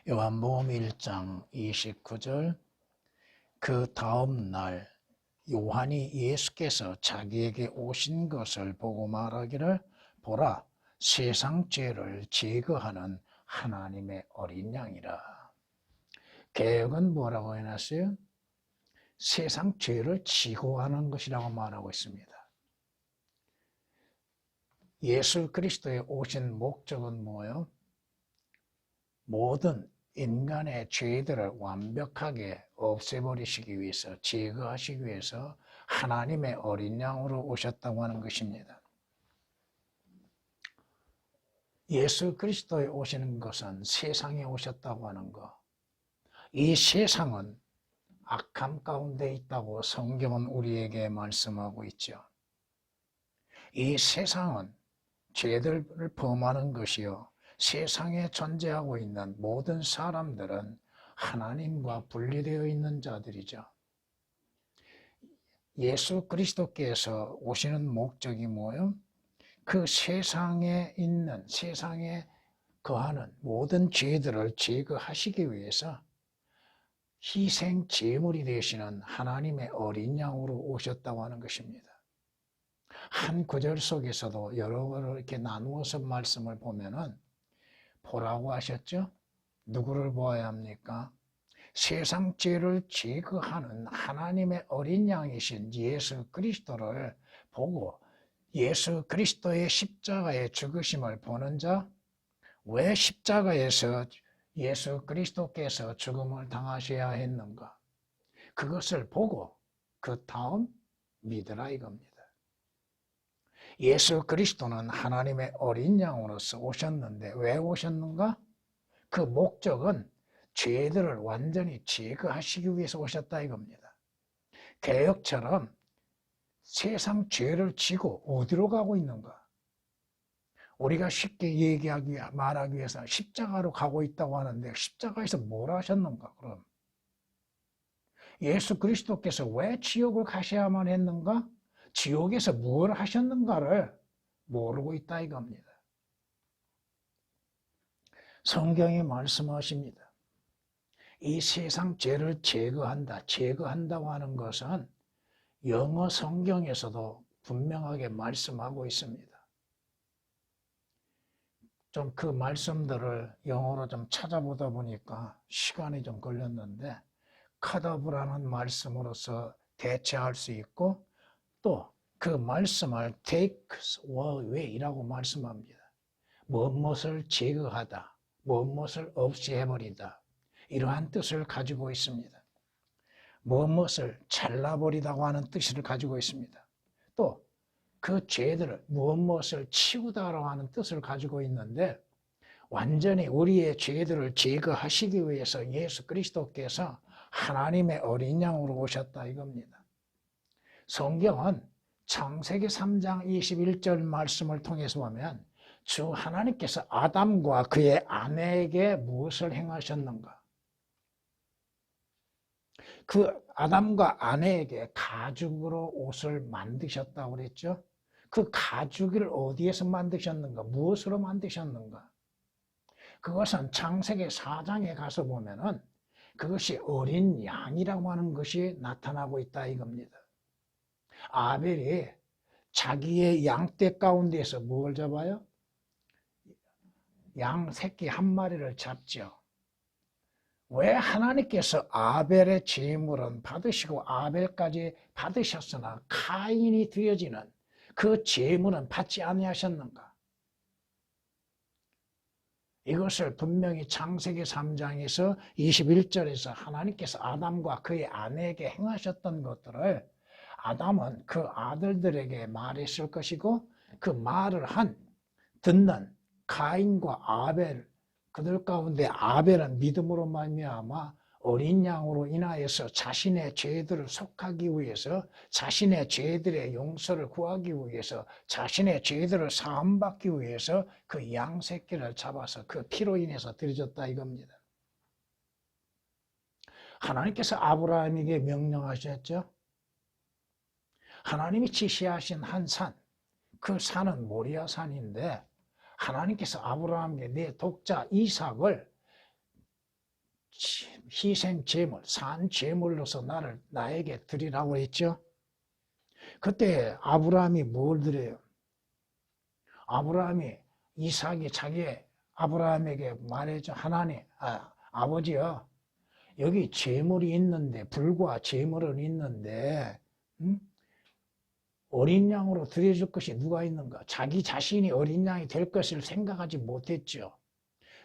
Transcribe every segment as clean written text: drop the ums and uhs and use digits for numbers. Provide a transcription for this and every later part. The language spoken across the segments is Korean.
요한복음 1장 29절 그 다음 날 요한이 예수께서 자기에게 오신 것을 보고 말하기를 보라 세상 죄를 제거하는 하나님의 어린 양이라. 개역은 뭐라고 해놨어요? 세상 죄를 지고 하는 것이라고 말하고 있습니다. 예수 그리스도의 오신 목적은 뭐예요? 모든 인간의 죄들을 완벽하게 없애버리시기 위해서, 제거하시기 위해서 하나님의 어린 양으로 오셨다고 하는 것입니다. 예수 그리스도에 오시는 것은 세상에 오셨다고 하는 것. 이 세상은 악함 가운데 있다고 성경은 우리에게 말씀하고 있죠. 이 세상은 죄들을 범하는 것이요. 세상에 존재하고 있는 모든 사람들은 하나님과 분리되어 있는 자들이죠. 예수 그리스도께서 오시는 목적이 뭐예요? 그 세상에 있는, 세상에 거하는 모든 죄들을 제거하시기 위해서 희생 제물이 되시는 하나님의 어린 양으로 오셨다고 하는 것입니다. 한 구절 속에서도 여러 번을 이렇게 나누어서 말씀을 보면은 보라고 하셨죠? 누구를 보아야 합니까? 세상 죄를 제거하는 하나님의 어린 양이신 예수 그리스도를 보고 예수 그리스도의 십자가의 죽으심을 보는 자, 왜 십자가에서 예수 그리스도께서 죽음을 당하셔야 했는가? 그것을 보고 그 다음 믿으라 이겁니다. 예수 그리스도는 하나님의 어린 양으로서 오셨는데 왜 오셨는가? 그 목적은 죄들을 완전히 제거하시기 위해서 오셨다 이겁니다. 개역처럼 세상 죄를 지고 어디로 가고 있는가? 우리가 쉽게 얘기하기, 말하기 위해서 십자가로 가고 있다고 하는데 십자가에서 뭘 하셨는가 그럼? 예수 그리스도께서 왜 지옥을 가셔야만 했는가? 지옥에서 뭘 하셨는가를 모르고 있다 이겁니다. 성경이 말씀하십니다. 이 세상 죄를 제거한다고 하는 것은 영어 성경에서도 분명하게 말씀하고 있습니다. 좀 그 말씀들을 영어로 좀 찾아보다 보니까 시간이 좀 걸렸는데 cut-off라는 말씀으로서 대체할 수 있고 또 그 말씀을 take away라고 말씀합니다. 무엇을 제거하다, 무엇을 없애버리다 이러한 뜻을 가지고 있습니다. 무엇을 잘라버리다고 하는 뜻을 가지고 있습니다. 또 그 죄들을 무엇을 치우다라고 하는 뜻을 가지고 있는데 완전히 우리의 죄들을 제거하시기 위해서 예수 그리스도께서 하나님의 어린 양으로 오셨다 이겁니다. 성경은 창세기 3장 21절 말씀을 통해서 보면 주 하나님께서 아담과 그의 아내에게 무엇을 행하셨는가? 그 아담과 아내에게 가죽으로 옷을 만드셨다고 그랬죠? 그 가죽을 어디에서 만드셨는가? 무엇으로 만드셨는가? 그것은 창세기 4장에 가서 보면은 그것이 어린 양이라고 하는 것이 나타나고 있다 이겁니다. 아벨이 자기의 양떼 가운데서 뭘 잡아요? 양 새끼 한 마리를 잡죠. 왜 하나님께서 아벨의 제물은 받으시고 아벨까지 받으셨으나 카인이 드려지는 그 제물은 받지 아니하셨는가? 이것을 분명히 창세기 3장에서 21절에서 하나님께서 아담과 그의 아내에게 행하셨던 것들을 아담은 그 아들들에게 말했을 것이고 그 말을 듣는 가인과 아벨 그들 가운데 아벨은 믿음으로 말미암아 어린 양으로 인하여서 자신의 죄들을 속하기 위해서 자신의 죄들의 용서를 구하기 위해서 자신의 죄들을 사함받기 위해서 그 양 새끼를 잡아서 그 피로 인해서 드려졌다 이겁니다. 하나님께서 아브라함에게 명령하셨죠. 하나님이 지시하신 한 산, 그 산은 모리아 산인데 하나님께서 아브라함에게 내 독자 이삭을 희생 제물, 산 제물로서 나에게 드리라고 했죠. 그때 아브라함이 뭘 드려요? 아브라함이 이삭이 아브라함에게 말해줘. 하나님, 아버지요, 여기 제물이 있는데, 불과 제물은 있는데, 어린 양으로 드려줄 것이 누가 있는가? 자기 자신이 어린 양이 될 것을 생각하지 못했죠.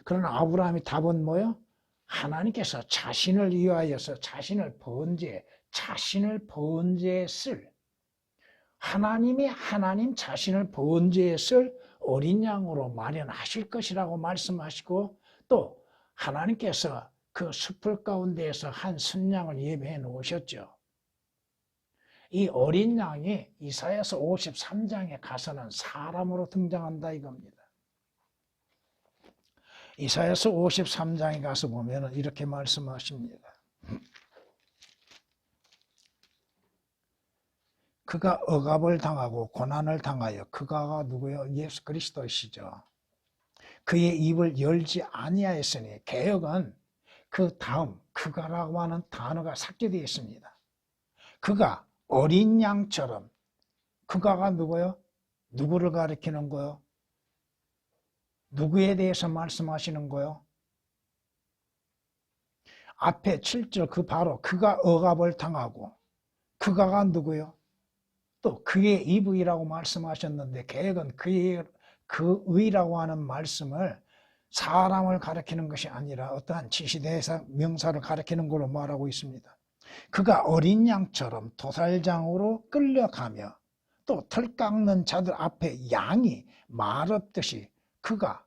그러나 아브라함의 답은 뭐요? 하나님께서 자신을 위하여서 자신을 번제에 쓸, 하나님이 하나님 자신을 번제에 쓸 어린 양으로 마련하실 것이라고 말씀하시고, 또 하나님께서 그 숲을 가운데에서 한 순양을 예배해 놓으셨죠. 이 어린 양이 이사야서 53장에 가서는 사람으로 등장한다 이겁니다. 이사야서 53장에 가서 보면 이렇게 말씀하십니다. 그가 억압을 당하고 고난을 당하여, 그가가 누구요? 예수 그리스도이시죠. 그의 입을 열지 아니하였으니, 개역은 그 다음 그가라고 하는 단어가 삭제되어 있습니다. 그가 어린 양처럼, 그가가 누구요? 누구를 가리키는 거요? 누구에 대해서 말씀하시는 거요? 앞에 7절 그 바로 그가 억압을 당하고, 그가가 누구요? 또 그의 이브이라고 말씀하셨는데, 개혁은 그의라고 하는 말씀을 사람을 가리키는 것이 아니라 어떠한 지시대사 명사를 가리키는 걸로 말하고 있습니다. 그가 어린 양처럼 도살장으로 끌려가며, 또 털 깎는 자들 앞에 양이 말 없듯이, 그가,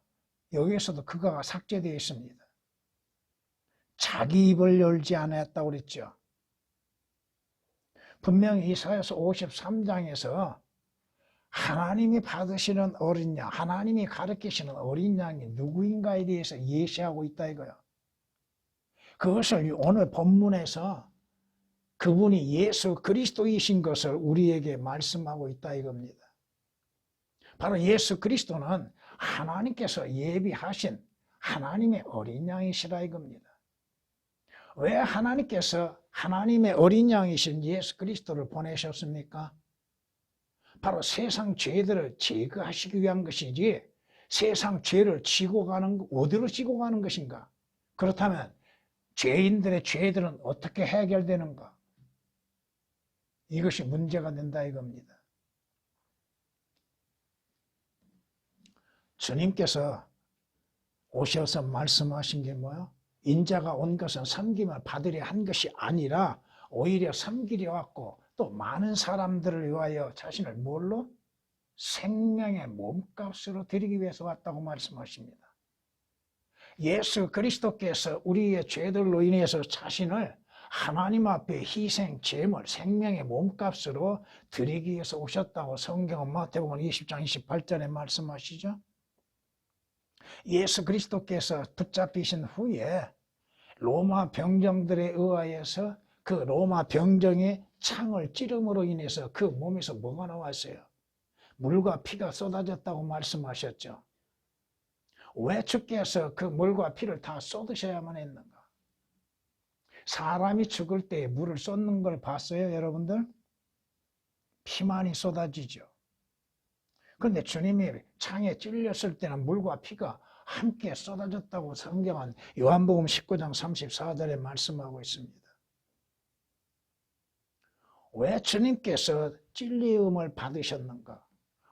여기에서도 그가가 삭제되어 있습니다. 자기 입을 열지 않았다고 그랬죠. 분명히 이사야서 53장에서 하나님이 받으시는 어린 양, 하나님이 가르치시는 어린 양이 누구인가에 대해서 예시하고 있다 이거예요. 그것을 오늘 본문에서 그분이 예수 그리스도이신 것을 우리에게 말씀하고 있다 이겁니다. 바로 예수 그리스도는 하나님께서 예비하신 하나님의 어린 양이시라 이겁니다. 왜 하나님께서 하나님의 어린 양이신 예수 그리스도를 보내셨습니까? 바로 세상 죄들을 제거하시기 위한 것이지, 세상 죄를 어디로 지고 가는 것인가? 그렇다면 죄인들의 죄들은 어떻게 해결되는가? 이것이 문제가 된다 이겁니다. 주님께서 오셔서 말씀하신 게 뭐야? 인자가 온 것은 섬김을 받으려 한 것이 아니라 오히려 섬기려 왔고, 또 많은 사람들을 위하여 자신을 뭘로? 생명의 몸값으로 드리기 위해서 왔다고 말씀하십니다. 예수 그리스도께서 우리의 죄들로 인해서 자신을 하나님 앞에 희생, 제물, 생명의 몸값으로 드리기 위해서 오셨다고 성경은 마태복음 20장 28절에 말씀하시죠. 예수 그리스도께서 붙잡히신 후에 로마 병정들에 의하여서 그 로마 병정의 창을 찌름으로 인해서 그 몸에서 뭐가 나왔어요? 물과 피가 쏟아졌다고 말씀하셨죠. 왜 주께서 그 물과 피를 다 쏟으셔야만 했는가? 사람이 죽을 때 물을 쏟는 걸 봤어요, 여러분들? 피만이 쏟아지죠. 그런데 주님이 창에 찔렸을 때는 물과 피가 함께 쏟아졌다고 성경은 요한복음 19장 34절에 말씀하고 있습니다. 왜 주님께서 찔림을 받으셨는가?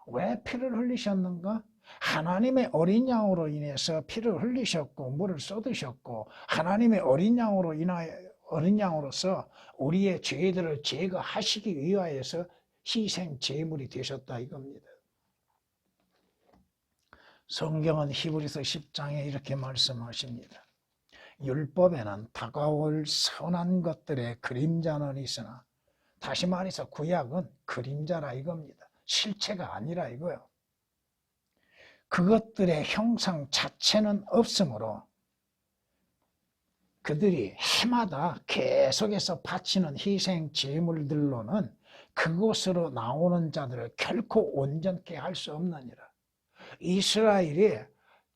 왜 피를 흘리셨는가? 하나님의 어린 양으로 인해서 피를 흘리셨고 물을 쏟으셨고, 하나님의 어린 양으로서 우리의 죄들을 제거하시기 위하여서 희생 제물이 되셨다 이겁니다. 성경은 히브리서 10장에 이렇게 말씀하십니다. 율법에는 다가올 선한 것들의 그림자는 있으나, 다시 말해서 구약은 그림자라 이겁니다. 실체가 아니라 이거요. 그것들의 형상 자체는 없으므로 그들이 해마다 계속해서 바치는 희생 제물들로는 그곳으로 나오는 자들을 결코 온전케 할 수 없느니라. 이스라엘이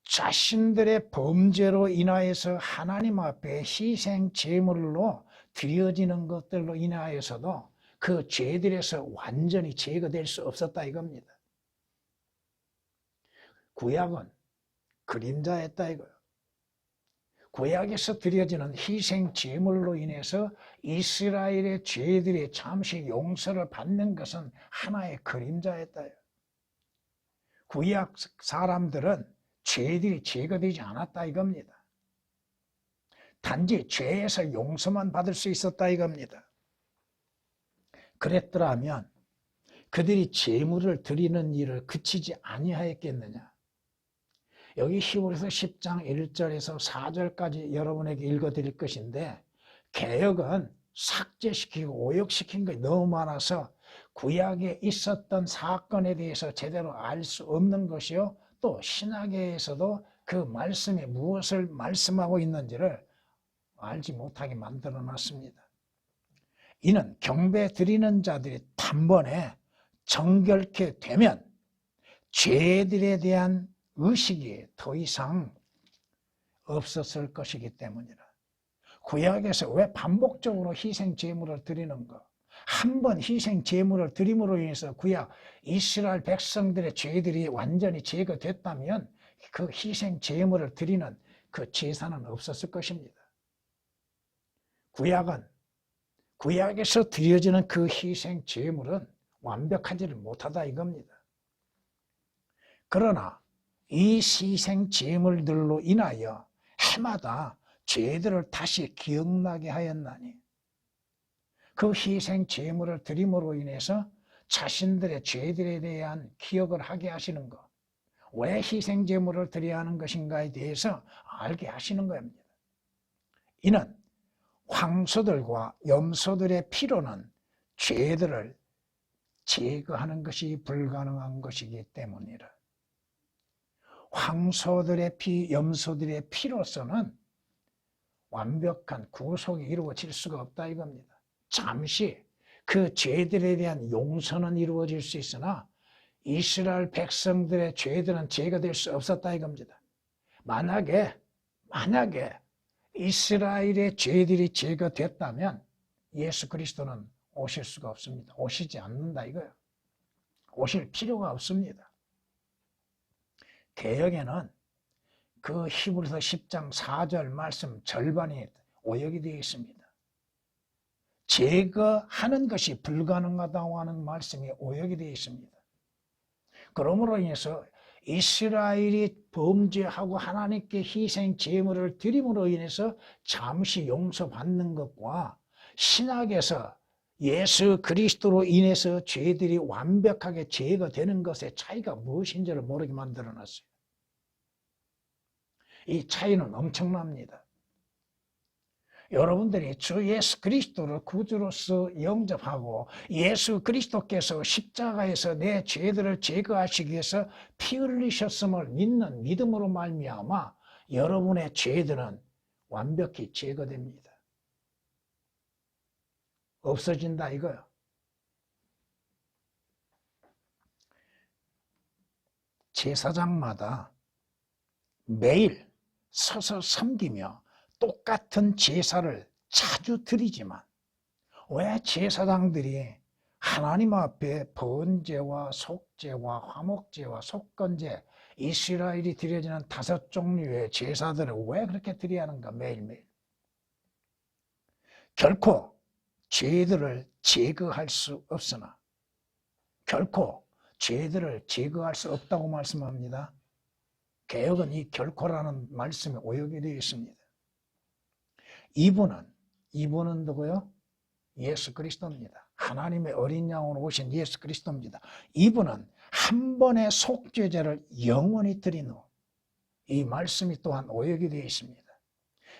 자신들의 범죄로 인하여서 하나님 앞에 희생 제물로 드려지는 것들로 인하여서도 그 죄들에서 완전히 제거될 수 없었다 이겁니다. 구약은 그림자였다 이거예요. 구약에서 드려지는 희생 제물로 인해서 이스라엘의 죄들이 잠시 용서를 받는 것은 하나의 그림자였다. 구약 사람들은 죄들이 제거되지 않았다 이겁니다. 단지 죄에서 용서만 받을 수 있었다 이겁니다. 그랬더라면 그들이 제물을 드리는 일을 그치지 아니하였겠느냐. 여기 히브리서 10장 1절에서 4절까지 여러분에게 읽어드릴 것인데, 개역은 삭제시키고 오역시킨 것이 너무 많아서 구약에 있었던 사건에 대해서 제대로 알 수 없는 것이요, 또 신약에서도 그 말씀이 무엇을 말씀하고 있는지를 알지 못하게 만들어 놨습니다. 이는 경배 드리는 자들이 단번에 정결케 되면 죄들에 대한 의식이 더 이상 없었을 것이기 때문이라. 구약에서 왜 반복적으로 희생 제물을 드리는가? 한 번 희생 제물을 드림으로 인해서 구약 이스라엘 백성들의 죄들이 완전히 제거됐다면 그 희생 제물을 드리는 그 제사는 없었을 것입니다. 구약에서 드려지는 그 희생 제물은 완벽하지를 못하다 이겁니다. 그러나 이 희생 제물들로 인하여 해마다 죄들을 다시 기억나게 하였나니, 그 희생 제물을 드림으로 인해서 자신들의 죄들에 대한 기억을 하게 하시는 것, 왜 희생 제물을 드려야 하는 것인가에 대해서 알게 하시는 겁니다. 이는 황소들과 염소들의 피로는 죄들을 제거하는 것이 불가능한 것이기 때문이라. 황소들의 피, 염소들의 피로서는 완벽한 구속이 이루어질 수가 없다 이겁니다. 잠시 그 죄들에 대한 용서는 이루어질 수 있으나 이스라엘 백성들의 죄들은 제거될 수 없었다 이겁니다. 만약에 이스라엘의 죄들이 제거됐다면 예수 그리스도는 오실 수가 없습니다. 오시지 않는다 이거예요. 오실 필요가 없습니다. 개역에는 그 히브리서 10장 4절 말씀 절반이 오역이 되어 있습니다. 제거하는 것이 불가능하다고 하는 말씀이 오역이 되어 있습니다. 그러므로 인해서 이스라엘이 범죄하고 하나님께 희생 제물을 드림으로 인해서 잠시 용서받는 것과 신약에서 예수 그리스도로 인해서 죄들이 완벽하게 제거되는 것의 차이가 무엇인지를 모르게 만들어놨어요. 이 차이는 엄청납니다. 여러분들이 주 예수 그리스도를 구주로서 영접하고 예수 그리스도께서 십자가에서 내 죄들을 제거하시기 위해서 피 흘리셨음을 믿는 믿음으로 말미암아 여러분의 죄들은 완벽히 제거됩니다. 없어진다 이거요. 제사장마다 매일 서서 섬기며 똑같은 제사를 자주 드리지만 왜 제사장들이 하나님 앞에 번제와 속제와 화목제와 속건제, 이스라엘이 드려지는 5종류의 제사들을 왜 그렇게 드려야 하는가 매일매일? 결코 죄들을 제거할 수 없으나 결코 죄들을 제거할 수 없다고 말씀합니다. 개역은 이 결코라는 말씀에 오역이 되어 있습니다. 이분은 누구요? 예수 그리스도입니다. 하나님의 어린 양으로 오신 예수 그리스도입니다. 이분은 한 번의 속죄제를 영원히 드린 후, 이 말씀이 또한 오역이 되어 있습니다.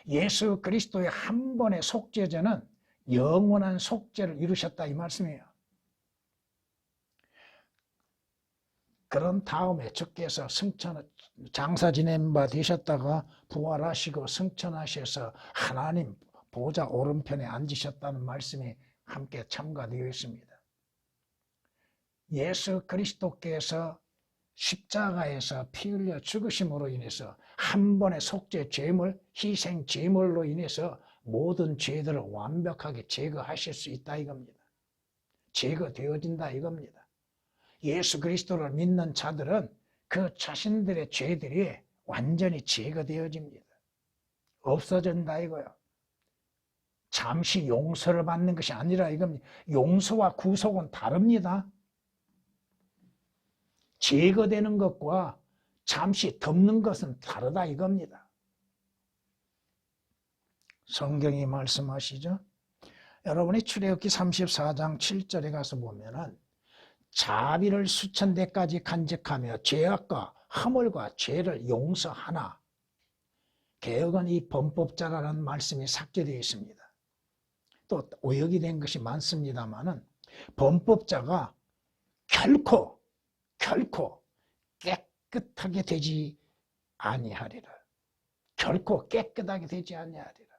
예수 그리스도의 한 번의 속죄제는 영원한 속죄를 이루셨다 이 말씀이에요. 그런 다음에 주께서 장사 지낸 바 되셨다가 부활하시고 승천하셔서 하나님 보좌 오른편에 앉으셨다는 말씀이 함께 첨가되어 있습니다. 예수 그리스도께서 십자가에서 피 흘려 죽으심으로 인해서 한 번의 속죄 제물, 희생 제물로 인해서 모든 죄들을 완벽하게 제거하실 수 있다 이겁니다. 제거되어진다 이겁니다. 예수 그리스도를 믿는 자들은 그 자신들의 죄들이 완전히 제거되어집니다. 없어진다 이거요. 잠시 용서를 받는 것이 아니라 이겁니다. 용서와 구속은 다릅니다. 제거되는 것과 잠시 덮는 것은 다르다 이겁니다. 성경이 말씀하시죠. 여러분이 출애굽기 34장 7절에 가서 보면은 자비를 수천 대까지 간직하며 죄악과 허물과 죄를 용서하나, 개역은 이 범법자라는 말씀이 삭제되어 있습니다. 또 오역이 된 것이 많습니다만은 범법자가 결코 깨끗하게 되지 아니하리라. 결코 깨끗하게 되지 아니하리라.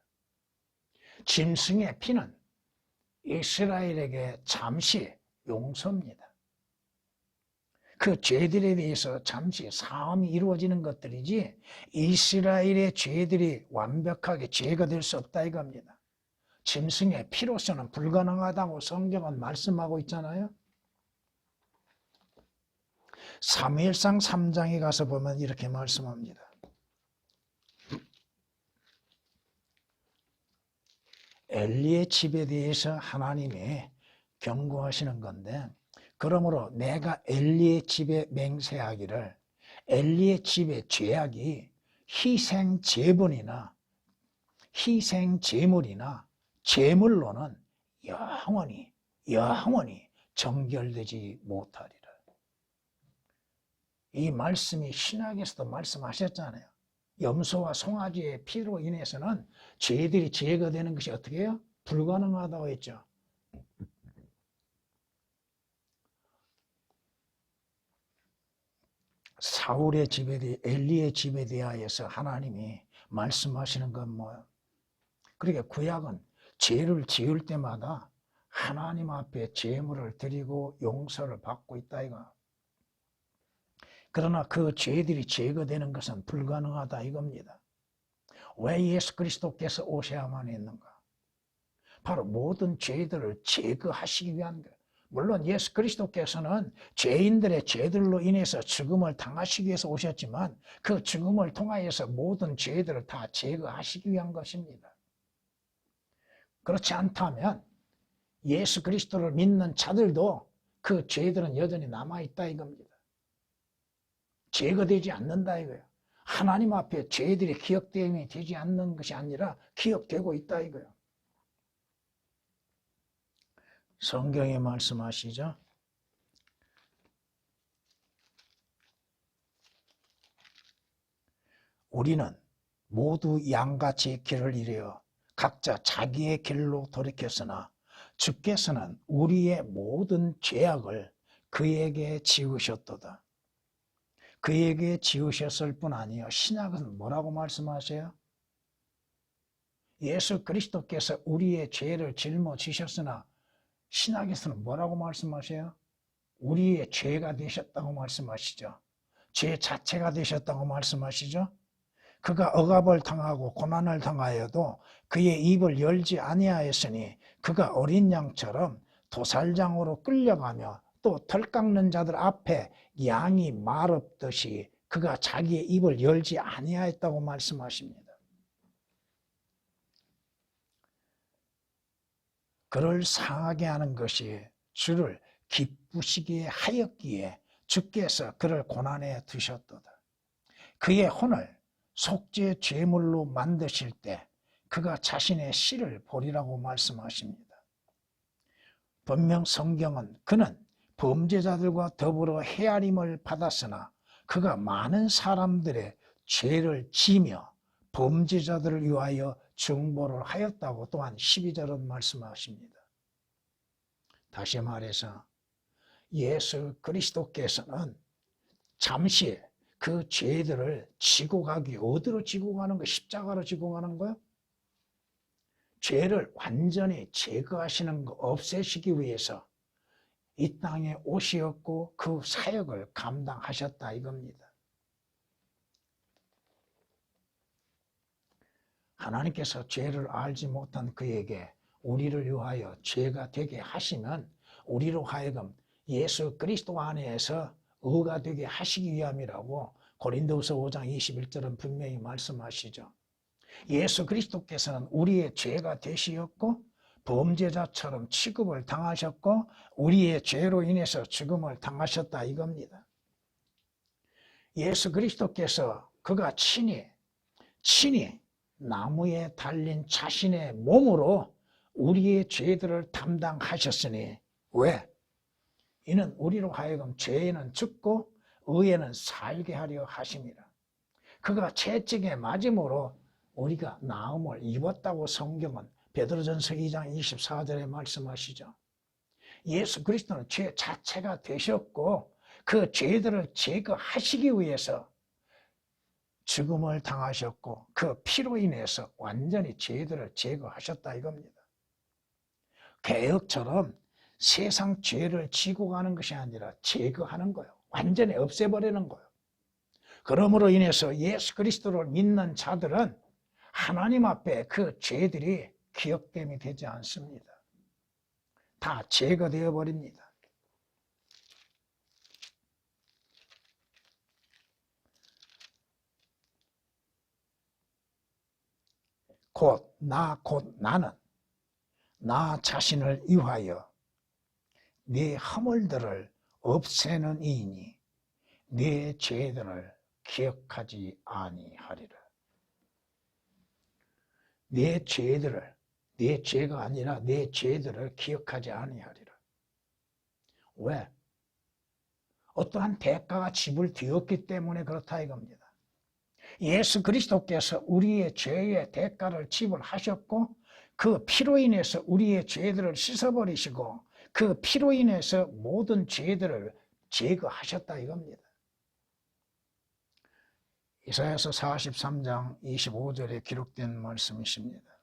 짐승의 피는 이스라엘에게 잠시 용서입니다. 그 죄들에 대해서 잠시 사함이 이루어지는 것들이지 이스라엘의 죄들이 완벽하게 제거될 수 없다 이겁니다. 짐승의 피로서는 불가능하다고 성경은 말씀하고 있잖아요. 사무엘상 3장에 가서 보면 이렇게 말씀합니다. 엘리의 집에 대해서 하나님이 경고하시는 건데, 그러므로 내가 엘리의 집에 맹세하기를 엘리의 집의 죄악이 희생 제물이나 제물로는 영원히 정결되지 못하리라. 이 말씀이 신약에서도 말씀하셨잖아요. 염소와 송아지의 피로 인해서는 죄들이 제거되는 것이 어떻게 해요? 불가능하다고 했죠. 사울의 집에 엘리의 집에 대하여서 하나님이 말씀하시는 건 뭐예요? 그러니까 구약은 죄를 지을 때마다 하나님 앞에 제물을 드리고 용서를 받고 있다 이거. 그러나 그 죄들이 제거되는 것은 불가능하다 이겁니다. 왜 예수 그리스도께서 오셔야만 했는가? 바로 모든 죄들을 제거하시기 위한 것. 물론 예수 그리스도께서는 죄인들의 죄들로 인해서 죽음을 당하시기 위해서 오셨지만 그 죽음을 통하여서 모든 죄들을 다 제거하시기 위한 것입니다. 그렇지 않다면 예수 그리스도를 믿는 자들도 그 죄들은 여전히 남아있다 이겁니다. 제거되지 않는다 이거예요. 하나님 앞에 죄들이 기억되음이 되지 않는 것이 아니라 기억되고 있다 이거예요. 성경에 말씀하시죠. 우리는 모두 양같이 길을 잃어 각자 자기의 길로 돌이켰으나 주께서는 우리의 모든 죄악을 그에게 지으셨도다. 그에게 지으셨을 뿐 아니요. 신약은 뭐라고 말씀하세요? 예수 그리스도께서 우리의 죄를 짊어지셨으나 신약에서는 뭐라고 말씀하세요? 우리의 죄가 되셨다고 말씀하시죠. 죄 자체가 되셨다고 말씀하시죠. 그가 억압을 당하고 고난을 당하여도 그의 입을 열지 아니하였으니 그가 어린 양처럼 도살장으로 끌려가며 또 털 깎는 자들 앞에 양이 말 없듯이 그가 자기의 입을 열지 아니하였다고 말씀하십니다. 그를 상하게 하는 것이 주를 기쁘시게 하였기에 주께서 그를 고난에 두셨도다. 그의 혼을 속죄 제물로 만드실 때 그가 자신의 씨를 보리라고 말씀하십니다. 분명 성경은 그는 범죄자들과 더불어 헤아림을 받았으나 그가 많은 사람들의 죄를 지며 범죄자들을 위하여 중보를 하였다고 또한 12절은 말씀하십니다. 다시 말해서 예수 그리스도께서는 잠시 그 죄들을 지고 가기, 어디로 지고 가는 거야? 십자가로 지고 가는 거야? 죄를 완전히 제거하시는 거 없애시기 위해서 이 땅에 오시었고 그 사역을 감당하셨다 이겁니다. 하나님께서 죄를 알지 못한 그에게 우리를 위하여 죄가 되게 하시면 우리로 하여금 예수 그리스도 안에서 의가 되게 하시기 위함이라고 고린도후서 5장 21절은 분명히 말씀하시죠. 예수 그리스도께서는 우리의 죄가 되시었고 범죄자처럼 취급을 당하셨고 우리의 죄로 인해서 죽음을 당하셨다 이겁니다. 예수 그리스도께서 그가 친히 나무에 달린 자신의 몸으로 우리의 죄들을 담당하셨으니 왜? 이는 우리로 하여금 죄에는 죽고 의에는 살게 하려 하심이라. 그가 채찍에 맞음으로 우리가 나음을 입었다고 성경은 베드로전서 2장 24절에 말씀하시죠. 예수 그리스도는 죄 자체가 되셨고 그 죄들을 제거하시기 위해서 죽음을 당하셨고 그 피로 인해서 완전히 죄들을 제거하셨다 이겁니다. 개혁처럼 세상 죄를 지고 가는 것이 아니라 제거하는 거예요. 완전히 없애버리는 거예요. 그러므로 인해서 예수 그리스도를 믿는 자들은 하나님 앞에 그 죄들이 기억됨이 되지 않습니다. 다 제거되어 버립니다. 곧 나는 나 자신을 위하여 네 허물들을 없애는 이니 네 죄들을 기억하지 아니하리라. 내 죄가 아니라 내 죄들을 기억하지 아니하리라. 왜? 어떠한 대가가 지불되었기 때문에 그렇다 이겁니다. 예수 그리스도께서 우리의 죄의 대가를 지불하셨고 그 피로 인해서 우리의 죄들을 씻어버리시고 그 피로 인해서 모든 죄들을 제거하셨다 이겁니다. 이사야서 43장 25절에 기록된 말씀이십니다.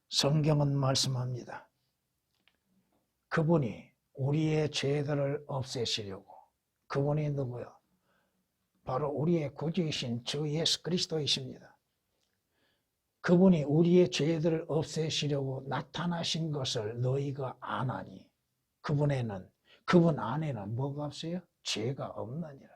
성경은 말씀합니다. 그분이 우리의 죄들을 없애시려고. 그분이 누구요? 바로 우리의 구주이신 주 예수 그리스도이십니다. 그분이 우리의 죄들을 없애시려고 나타나신 것을 너희가 아나니 그분 안에는 뭐가 없어요? 죄가 없느니라.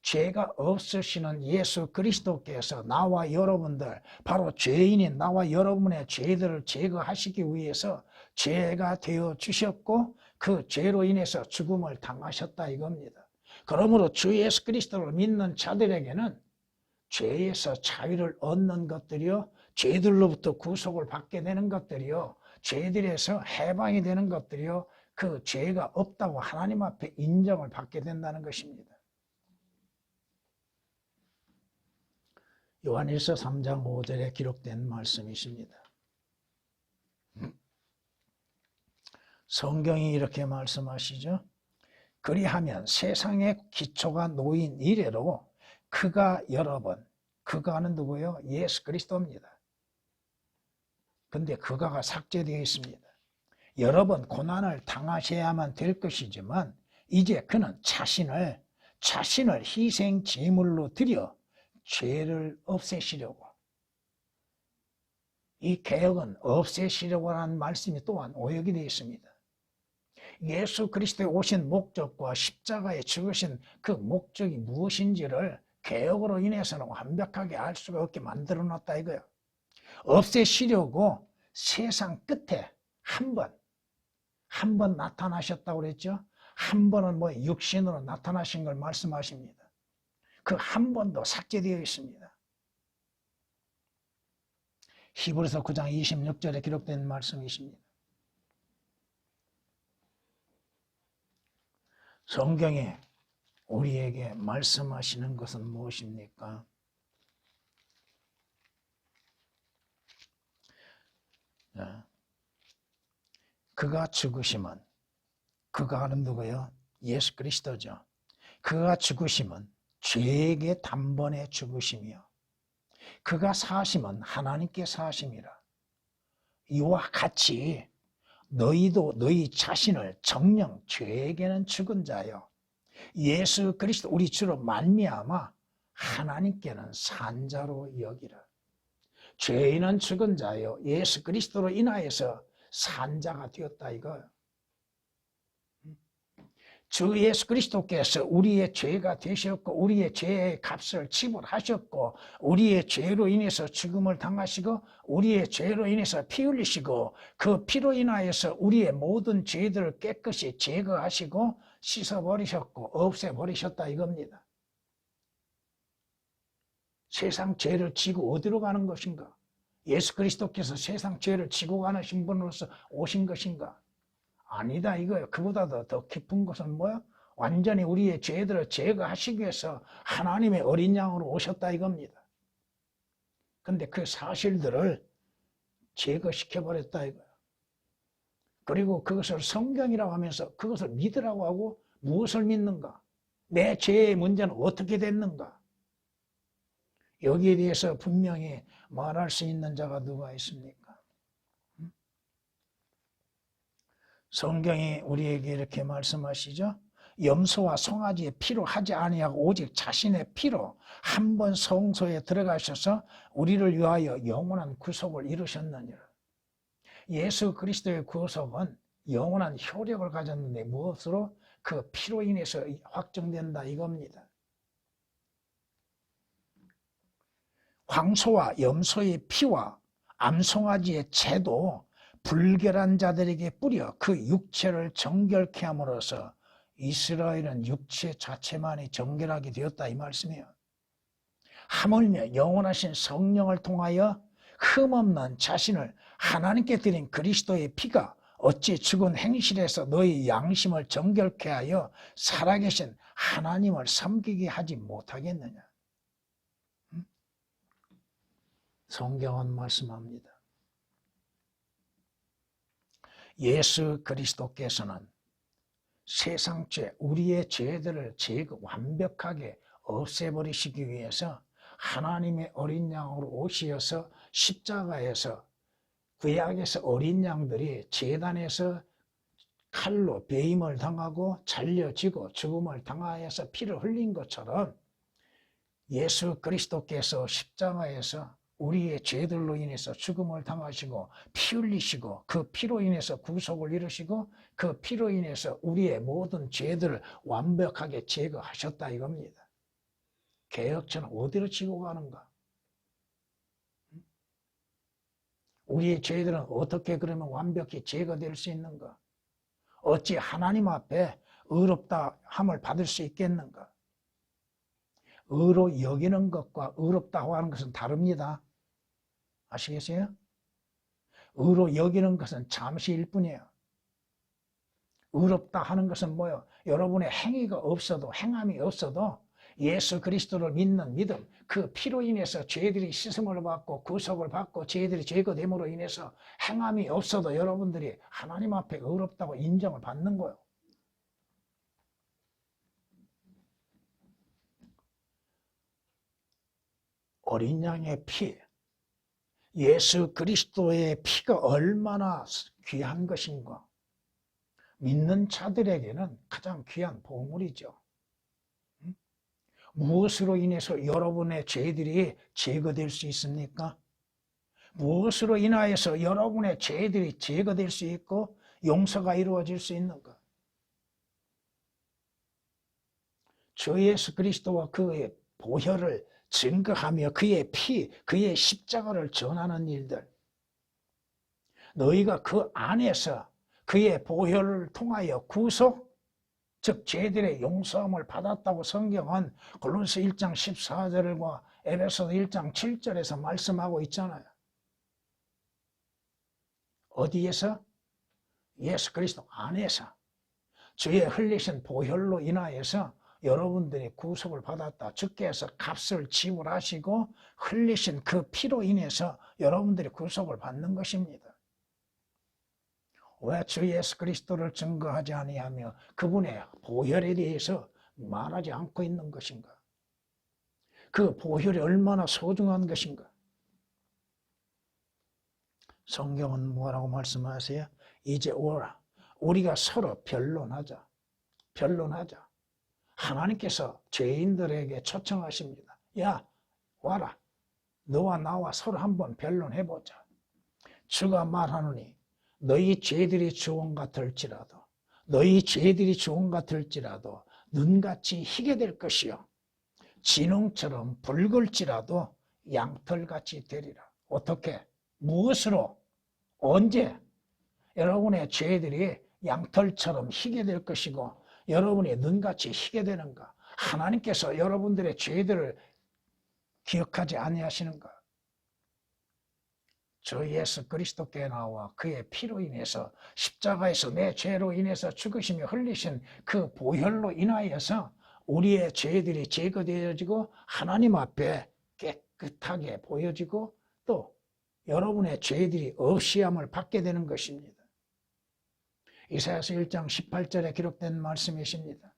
죄가 없으시는 예수 그리스도께서 나와 여러분들, 바로 죄인인 나와 여러분의 죄들을 제거하시기 위해서 죄가 되어 주셨고 그 죄로 인해서 죽음을 당하셨다 이겁니다. 그러므로 주 예수 그리스도를 믿는 자들에게는 죄에서 자유를 얻는 것들이요, 죄들로부터 구속을 받게 되는 것들이요, 죄들에서 해방이 되는 것들이요, 그 죄가 없다고 하나님 앞에 인정을 받게 된다는 것입니다. 요한일서 3장 5절에 기록된 말씀이십니다. 성경이 이렇게 말씀하시죠. 그리하면 세상의 기초가 놓인 이래로 그가는 누구요? 예수 그리스도입니다. 근데 그가가 삭제되어 있습니다. 여러 번 고난을 당하셔야만 될 것이지만 이제 그는 자신을 희생 제물로 드려 죄를 없애시려고. 이 개혁은 없애시려고 하는 말씀이 또한 오역이 되어 있습니다. 예수 그리스도에 오신 목적과 십자가에 죽으신 그 목적이 무엇인지를 개혁으로 인해서는 완벽하게 알 수가 없게 만들어 놨다 이거예요. 없애시려고 세상 끝에 한 번 나타나셨다고 그랬죠. 한 번은 육신으로 나타나신 걸 말씀하십니다. 그 한 번도 삭제되어 있습니다. 히브리서 9장 26절에 기록된 말씀이십니다. 성경에 우리에게 말씀하시는 것은 무엇입니까? 그가 죽으심은, 그가는 누구예요? 예수 그리스도죠. 그가 죽으심은 죄에게 단번에 죽으시며 그가 사심은 하나님께 사심이라. 이와 같이 너희도 너희 자신을 정녕 죄에게는 죽은 자요 예수 그리스도 우리 주로 말미암아 하나님께는 산 자로 여기라. 죄인은 죽은 자요 예수 그리스도로 인하여서 산 자가 되었다 이거예요. 주 예수 그리스도께서 우리의 죄가 되셨고 우리의 죄의 값을 지불하셨고 우리의 죄로 인해서 죽음을 당하시고 우리의 죄로 인해서 피 흘리시고 그 피로 인하여서 우리의 모든 죄들을 깨끗이 제거하시고 씻어버리셨고 없애버리셨다 이겁니다. 세상 죄를 지고 어디로 가는 것인가? 예수 그리스도께서 세상 죄를 지고 가는 신분으로서 오신 것인가? 아니다 이거예요. 그보다도 더 깊은 것은 뭐야? 완전히 우리의 죄들을 제거하시기 위해서 하나님의 어린 양으로 오셨다 이겁니다. 근데 그 사실들을 제거시켜버렸다 이거예요. 그리고 그것을 성경이라고 하면서 그것을 믿으라고 하고 무엇을 믿는가? 내 죄의 문제는 어떻게 됐는가? 여기에 대해서 분명히 말할 수 있는 자가 누가 있습니까? 성경이 우리에게 이렇게 말씀하시죠. 염소와 송아지의 피로 하지 아니하고 오직 자신의 피로 한 번 성소에 들어가셔서 우리를 위하여 영원한 구속을 이루셨느니라. 예수 그리스도의 구속은 영원한 효력을 가졌는데 무엇으로? 그 피로 인해서 확정된다 이겁니다. 황소와 염소의 피와 암송아지의 채도 불결한 자들에게 뿌려 그 육체를 정결케 함으로써 이스라엘은 육체 자체만이 정결하게 되었다 이 말씀이에요. 하물며 영원하신 성령을 통하여 흠없는 자신을 하나님께 드린 그리스도의 피가 어찌 죽은 행실에서 너희 양심을 정결케 하여 살아계신 하나님을 섬기게 하지 못하겠느냐. 성경은 말씀합니다. 예수 그리스도께서는 세상 죄, 우리의 죄들을 완벽하게 없애버리시기 위해서 하나님의 어린 양으로 오시어서 십자가에서 구약에서 어린 양들이 제단에서 칼로 배임을 당하고 잘려지고 죽음을 당하여서 피를 흘린 것처럼 예수 그리스도께서 십자가에서 우리의 죄들로 인해서 죽음을 당하시고 피 흘리시고 그 피로 인해서 구속을 이루시고 그 피로 인해서 우리의 모든 죄들을 완벽하게 제거하셨다 이겁니다. 개혁처는 어디로 지고 가는가? 우리의 죄들은 어떻게 그러면 완벽히 제거될 수 있는가? 어찌 하나님 앞에 의롭다 함을 받을 수 있겠는가? 의로 여기는 것과 의롭다고 하는 것은 다릅니다. 아시겠어요? 의로 여기는 것은 잠시일 뿐이에요. 의롭다 하는 것은 뭐예요? 여러분의 행위가 없어도 행함이 없어도 예수 그리스도를 믿는 믿음 그 피로 인해서 죄들이 씻음을 받고 구속을 받고 죄들이 제거됨으로 인해서 행함이 없어도 여러분들이 하나님 앞에 의롭다고 인정을 받는 거예요. 어린 양의 피, 예수 그리스도의 피가 얼마나 귀한 것인가. 믿는 자들에게는 가장 귀한 보물이죠. 무엇으로 인해서 여러분의 죄들이 제거될 수 있습니까? 무엇으로 인하여서 여러분의 죄들이 제거될 수 있고 용서가 이루어질 수 있는가? 주 예수 그리스도와 그의 보혈을 증거하며 그의 피, 그의 십자가를 전하는 일들. 너희가 그 안에서 그의 보혈을 통하여 구속, 즉 죄들의 용서함을 받았다고 성경은 골로새 1장 14절과 에베소서 1장 7절에서 말씀하고 있잖아요. 어디에서? 예수 그리스도 안에서 주의 흘리신 보혈로 인하여서 여러분들이 구속을 받았다. 주께서 값을 지불하시고 흘리신 그 피로 인해서 여러분들이 구속을 받는 것입니다. 왜 주 예수 그리스도를 증거하지 아니하며 그분의 보혈에 대해서 말하지 않고 있는 것인가? 그 보혈이 얼마나 소중한 것인가? 성경은 뭐라고 말씀하세요? 이제 오라. 우리가 서로 변론하자. 변론하자. 하나님께서 죄인들에게 초청하십니다. 야, 와라. 너와 나와 서로 한번 변론해보자. 주가 말하노니 너희 죄들이 주홍 같을지라도 너희 죄들이 주홍 같을지라도 눈같이 희게 될 것이요 진홍처럼 붉을지라도 양털같이 되리라. 어떻게? 무엇으로? 언제? 여러분의 죄들이 양털처럼 희게 될 것이고 여러분의 눈같이 희게 되는가? 하나님께서 여러분들의 죄들을 기억하지 아니하시는가? 저 예수 그리스도께 나와 그의 피로 인해서 십자가에서 내 죄로 인해서 죽으시며 흘리신 그 보혈로 인하여서 우리의 죄들이 제거되어지고 하나님 앞에 깨끗하게 보여지고 또 여러분의 죄들이 없이함을 받게 되는 것입니다. 이사야서 1장 18절에 기록된 말씀이십니다.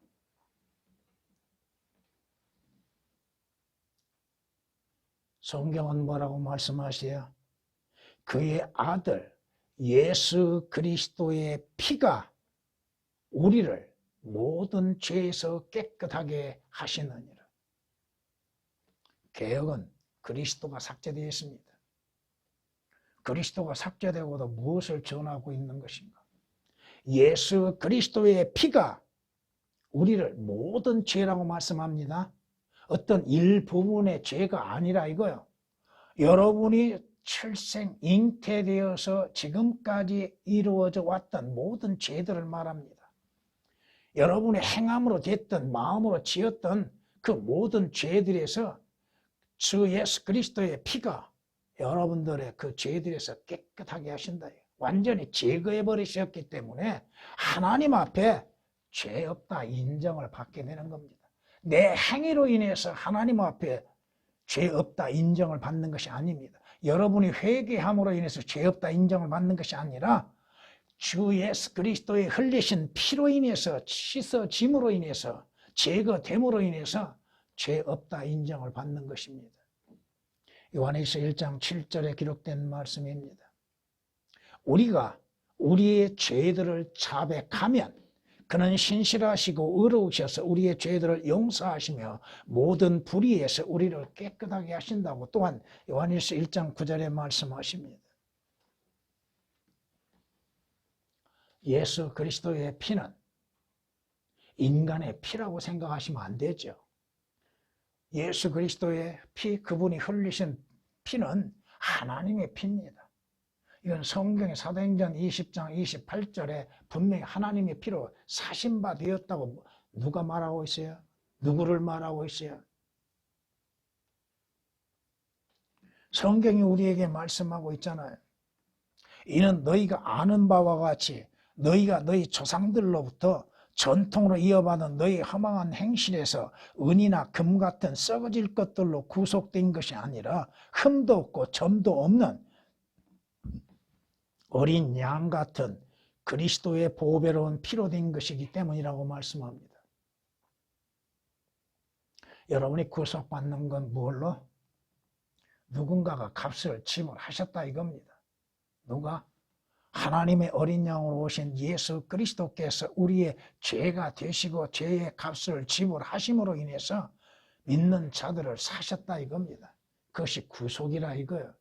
성경은 뭐라고 말씀하세요? 그의 아들 예수 그리스도의 피가 우리를 모든 죄에서 깨끗하게 하시느니라. 개역은 그리스도가 삭제되어 있습니다. 그리스도가 삭제되고도 무엇을 전하고 있는 것인가? 예수 그리스도의 피가 우리를 모든 죄라고 말씀합니다. 어떤 일부분의 죄가 아니라 이거요. 여러분이 출생, 잉태되어서 지금까지 이루어져 왔던 모든 죄들을 말합니다. 여러분의 행함으로 됐던 마음으로 지었던 그 모든 죄들에서 주 예수 그리스도의 피가 여러분들의 그 죄들에서 깨끗하게 하신다. 완전히 제거해 버리셨기 때문에 하나님 앞에 죄 없다 인정을 받게 되는 겁니다. 내 행위로 인해서 하나님 앞에 죄 없다 인정을 받는 것이 아닙니다. 여러분이 회개함으로 인해서 죄 없다 인정을 받는 것이 아니라 주 예수 그리스도의 흘리신 피로 인해서 씻어짐으로 인해서 제거됨으로 인해서 죄 없다 인정을 받는 것입니다. 요한일서 1장 7절에 기록된 말씀입니다. 우리가 우리의 죄들을 자백하면 그는 신실하시고 의로우셔서 우리의 죄들을 용서하시며 모든 불의에서 우리를 깨끗하게 하신다고 또한 요한일서 1장 9절에 말씀하십니다. 예수 그리스도의 피는 인간의 피라고 생각하시면 안 되죠. 예수 그리스도의 피, 그분이 흘리신 피는 하나님의 피입니다. 이건 성경의 사도행전 20장 28절에 분명히 하나님의 피로 사신 바 되었다고 누가 말하고 있어요? 누구를 말하고 있어요? 성경이 우리에게 말씀하고 있잖아요. 이는 너희가 아는 바와 같이 너희가 너희 조상들로부터 전통으로 이어받은 너희 허망한 행실에서 은이나 금 같은 썩어질 것들로 구속된 것이 아니라 흠도 없고 점도 없는 어린 양 같은 그리스도의 보배로운 피로 된 것이기 때문이라고 말씀합니다. 여러분이 구속받는 건 뭘로? 누군가가 값을 지불하셨다 이겁니다. 누가? 하나님의 어린 양으로 오신 예수 그리스도께서 우리의 죄가 되시고 죄의 값을 지불하심으로 인해서 믿는 자들을 사셨다 이겁니다. 그것이 구속이라 이거예요.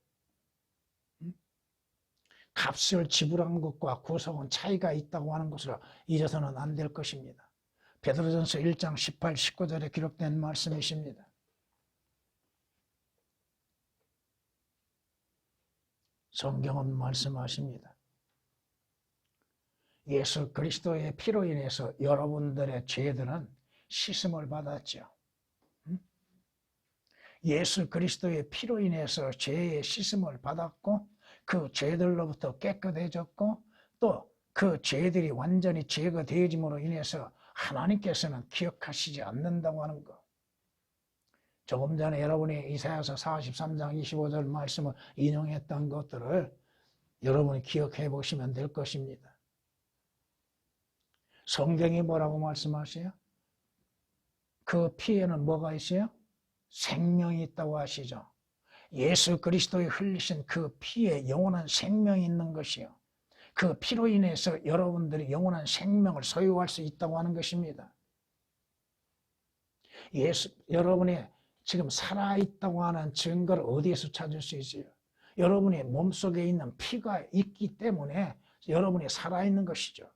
값을 지불한 것과 구속은 차이가 있다고 하는 것으로 잊어서는 안 될 것입니다. 베드로전서 1장 18, 19절에 기록된 말씀이십니다. 성경은 말씀하십니다. 예수 그리스도의 피로 인해서 여러분들의 죄들은 씻음을 받았죠. 예수 그리스도의 피로 인해서 죄의 씻음을 받았고 그 죄들로부터 깨끗해졌고 또 그 죄들이 완전히 제거되어짐으로 인해서 하나님께서는 기억하시지 않는다고 하는 것. 조금 전에 여러분이 이사야서 43장 25절 말씀을 인용했던 것들을 여러분이 기억해 보시면 될 것입니다. 성경이 뭐라고 말씀하세요? 그 피에는 뭐가 있어요? 생명이 있다고 하시죠. 예수 그리스도의 흘리신 그 피에 영원한 생명이 있는 것이요. 그 피로 인해서 여러분들이 영원한 생명을 소유할 수 있다고 하는 것입니다. 여러분이 지금 살아있다고 하는 증거를 어디에서 찾을 수 있어요? 여러분의 몸속에 있는 피가 있기 때문에 여러분이 살아있는 것이죠.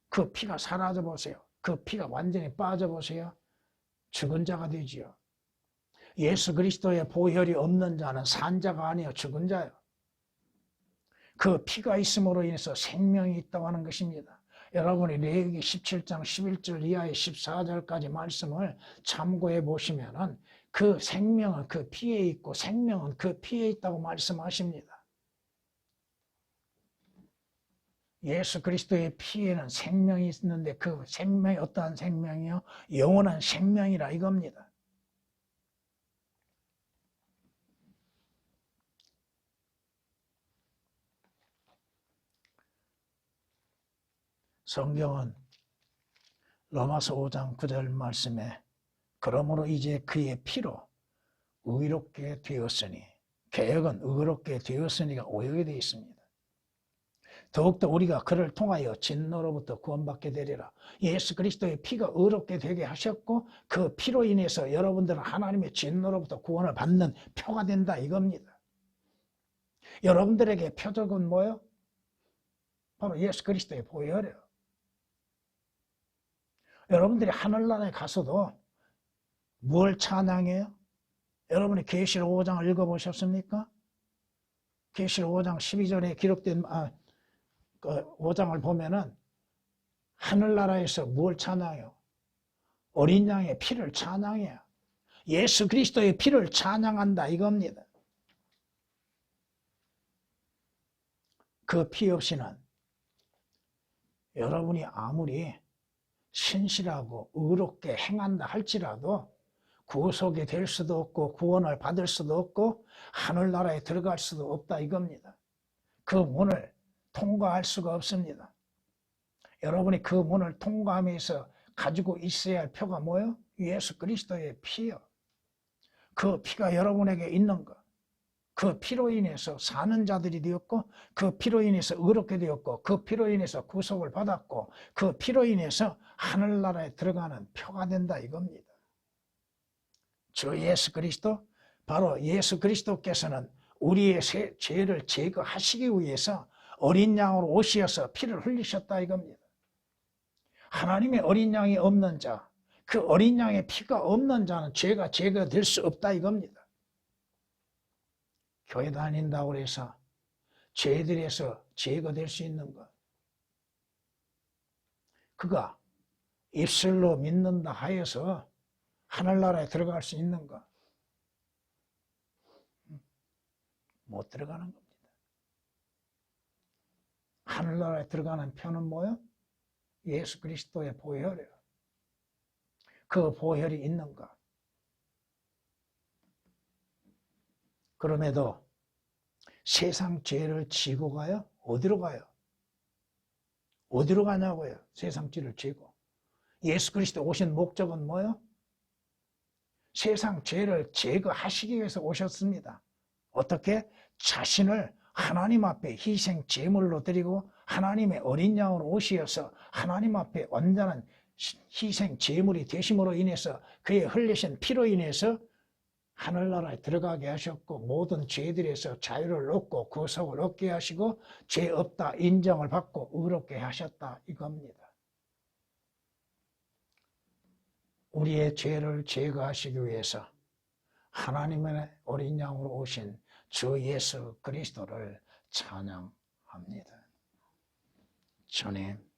그 피가 사라져 보세요. 그 피가 완전히 빠져 보세요. 죽은 자가 되지요. 예수 그리스도의 보혈이 없는 자는 산 자가 아니요 죽은 자요. 그 피가 있음으로 인해서 생명이 있다고 하는 것입니다. 여러분이 레위기 17장 11절 이하의 14절까지 말씀을 참고해 보시면은 그 생명은 그 피에 있고 생명은 그 피에 있다고 말씀하십니다. 예수 그리스도의 피에는 생명이 있는데 그 생명이 어떠한 생명이요? 영원한 생명이라 이겁니다. 성경은 로마서 5장 9절 말씀에 그러므로 이제 그의 피로 의롭게 되었으니 개혁은 의롭게 되었으니가 오역이 되어 있습니다. 더욱더 우리가 그를 통하여 진노로부터 구원받게 되리라. 예수 그리스도의 피가 의롭게 되게 하셨고 그 피로 인해서 여러분들은 하나님의 진노로부터 구원을 받는 표가 된다 이겁니다. 여러분들에게 표적은 뭐예요? 바로 예수 그리스도의 보혈이에요. 여러분들이 하늘나라에 가서도 뭘 찬양해요? 여러분이 계시록 5장을 읽어보셨습니까? 계시록 5장 12절에 기록된 5장을 보면은 하늘나라에서 뭘 찬양해요? 어린 양의 피를 찬양해요. 예수 그리스도의 피를 찬양한다 이겁니다. 그 피 없이는 여러분이 아무리 신실하고 의롭게 행한다 할지라도 구속이 될 수도 없고 구원을 받을 수도 없고 하늘나라에 들어갈 수도 없다 이겁니다. 그 문을 통과할 수가 없습니다. 여러분이 그 문을 통과하면서 가지고 있어야 할 표가 뭐예요? 예수 그리스도의 피요. 그 피가 여러분에게 있는 것. 그 피로 인해서 사는 자들이 되었고 그 피로 인해서 의롭게 되었고 그 피로 인해서 구속을 받았고 그 피로 인해서 하늘나라에 들어가는 표가 된다 이겁니다. 주 예수 그리스도, 바로 예수 그리스도께서는 우리의 죄를 제거하시기 위해서 어린 양으로 오셔서 피를 흘리셨다 이겁니다. 하나님의 어린 양이 없는 자, 그 어린 양의 피가 없는 자는 죄가 제거될 수 없다 이겁니다. 교회 다닌다고 해서 죄들에서 제거될 수 있는 것. 그가 입술로 믿는다 하여서 하늘나라에 들어갈 수 있는 것. 못 들어가는 겁니다. 하늘나라에 들어가는 표는 뭐예요? 예수 그리스도의 보혈이에요. 그 보혈이 있는 것. 그럼에도 세상 죄를 지고 가요? 어디로 가요? 어디로 가냐고요? 세상 죄를 지고. 예수 그리스도 오신 목적은 뭐예요? 세상 죄를 제거하시기 위해서 오셨습니다. 어떻게? 자신을 하나님 앞에 희생 제물로 드리고 하나님의 어린 양으로 오시어서 하나님 앞에 완전한 희생 제물이 되심으로 인해서 그의 흘리신 피로 인해서 하늘나라에 들어가게 하셨고 모든 죄들에서 자유를 얻고 구속을 얻게 하시고 죄 없다 인정을 받고 의롭게 하셨다 이겁니다. 우리의 죄를 제거하시기 위해서 하나님의 어린 양으로 오신 주 예수 그리스도를 찬양합니다. 주님